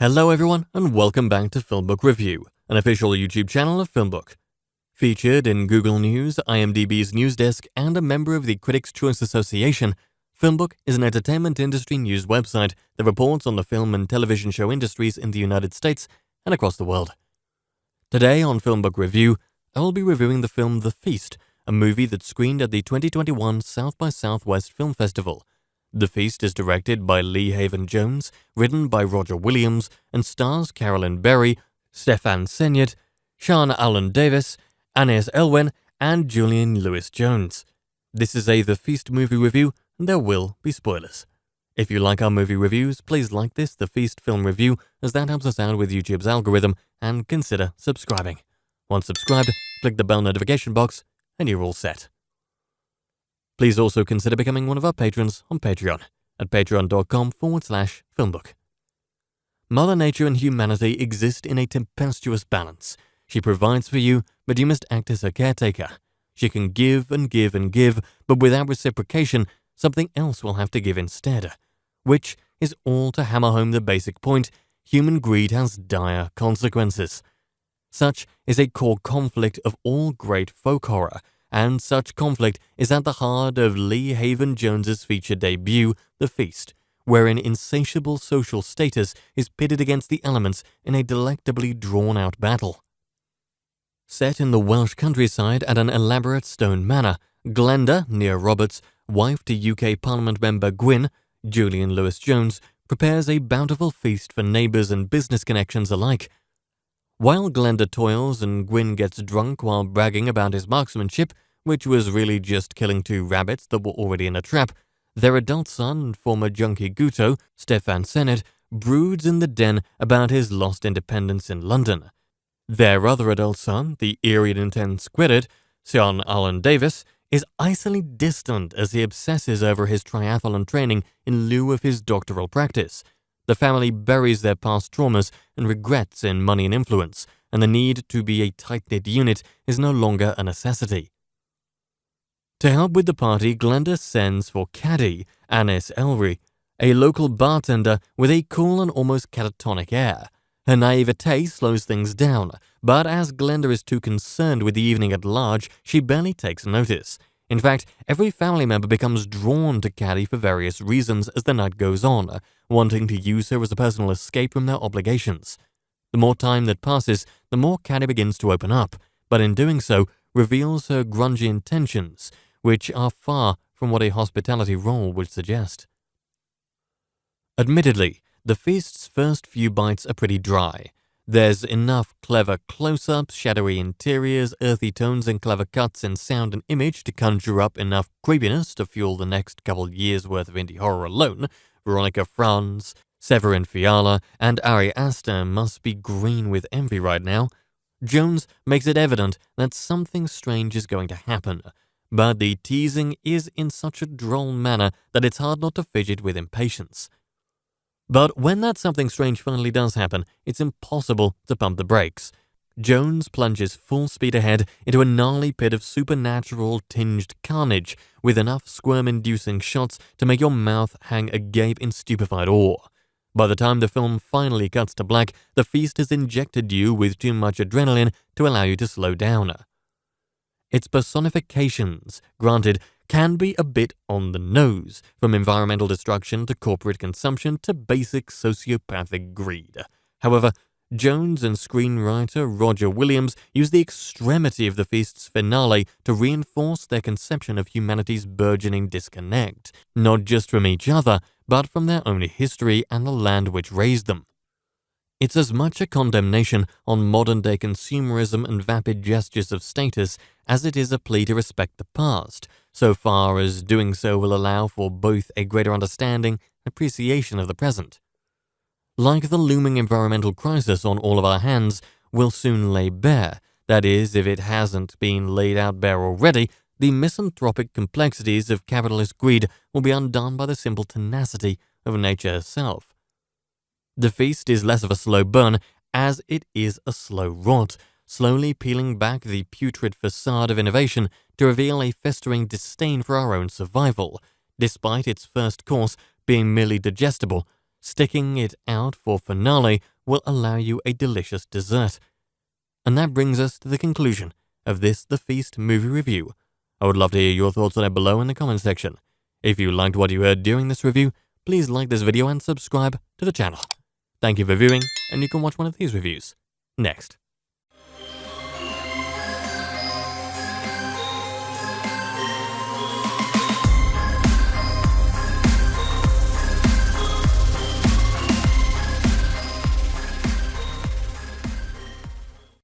Hello everyone and welcome back to FilmBook Review, an official YouTube channel of FilmBook. Featured in Google News, IMDb's news desk, and a member of the Critics' Choice Association, FilmBook is an entertainment industry news website that reports on the film and television show industries in the United States and across the world. Today on FilmBook Review, I will be reviewing the film The Feast, a movie that screened at the 2021 South by Southwest Film Festival. The Feast is directed by Lee Haven Jones, written by Roger Williams, and stars Carolyn Berry, Stefan Senyet, Sean Allen Davis, Anais Elwyn, and Julian Lewis-Jones. This is a The Feast movie review, and there will be spoilers. If you like our movie reviews, please like this The Feast film review, as that helps us out with YouTube's algorithm, and consider subscribing. Once subscribed, click the bell notification box, and you're all set. Please also consider becoming one of our patrons on Patreon at patreon.com/filmbook. Mother Nature and humanity exist in a tempestuous balance. She provides for you, but you must act as her caretaker. She can give and give and give, but without reciprocation, something else will have to give instead. Which is all to hammer home the basic point: human greed has dire consequences. Such is a core conflict of all great folk horror, and such conflict is at the heart of Lee Haven Jones's feature debut, The Feast, wherein insatiable social status is pitted against the elements in a delectably drawn-out battle. Set in the Welsh countryside at an elaborate stone manor, Glenda, near Roberts, wife to UK Parliament member Gwyn, Julian Lewis-Jones, prepares a bountiful feast for neighbours and business connections alike. While Glenda toils and Gwyn gets drunk while bragging about his marksmanship, which was really just killing 2 rabbits that were already in a trap, their adult son, former junkie Guto, Stefan Senyet, broods in the den about his lost independence in London. Their other adult son, the eerie and intense Quiddit, Sean Allen Davis, is icily distant as he obsesses over his triathlon training in lieu of his doctoral practice. The family buries their past traumas and regrets in money and influence, and the need to be a tight-knit unit is no longer a necessity. To help with the party, Glenda sends for Caddy, Anais Elwyn, a local bartender with a cool and almost catatonic air. Her naivete slows things down, but as Glenda is too concerned with the evening at large, she barely takes notice. In fact, every family member becomes drawn to Caddy for various reasons as the night goes on, wanting to use her as a personal escape from their obligations. The more time that passes, the more Caddy begins to open up, but in doing so, reveals her grungy intentions, which are far from what a hospitality role would suggest. Admittedly, The Feast's first few bites are pretty dry. There's enough clever close-ups, shadowy interiors, earthy tones, and clever cuts in sound and image to conjure up enough creepiness to fuel the next couple years' worth of indie horror alone. Veronica Franz, Severin Fiala, and Ari Aster must be green with envy right now. Jones makes it evident that something strange is going to happen, but the teasing is in such a droll manner that it's hard not to fidget with impatience. But when that something strange finally does happen, it's impossible to pump the brakes. Jones plunges full speed ahead into a gnarly pit of supernatural-tinged carnage with enough squirm-inducing shots to make your mouth hang agape in stupefied awe. By the time the film finally cuts to black, The Feast has injected you with too much adrenaline to allow you to slow down. Its personifications, granted, can be a bit on the nose, from environmental destruction to corporate consumption to basic sociopathic greed. However, Jones and screenwriter Roger Williams use the extremity of The Feast's finale to reinforce their conception of humanity's burgeoning disconnect, not just from each other, but from their own history and the land which raised them. It's as much a condemnation on modern-day consumerism and vapid gestures of status as it is a plea to respect the past, so far as doing so will allow for both a greater understanding and appreciation of the present. Like the looming environmental crisis on all of our hands will soon lay bare, that is, if it hasn't been laid out bare already, the misanthropic complexities of capitalist greed will be undone by the simple tenacity of nature herself. The Feast is less of a slow burn as it is a slow rot, slowly peeling back the putrid facade of innovation to reveal a festering disdain for our own survival, despite its first course being merely digestible, sticking it out for finale will allow you a delicious dessert. And that brings us to the conclusion of this The Feast movie review. I would love to hear your thoughts on it below in the comments section. If you liked what you heard during this review, please like this video and subscribe to the channel. Thank you for viewing, and you can watch one of these reviews next.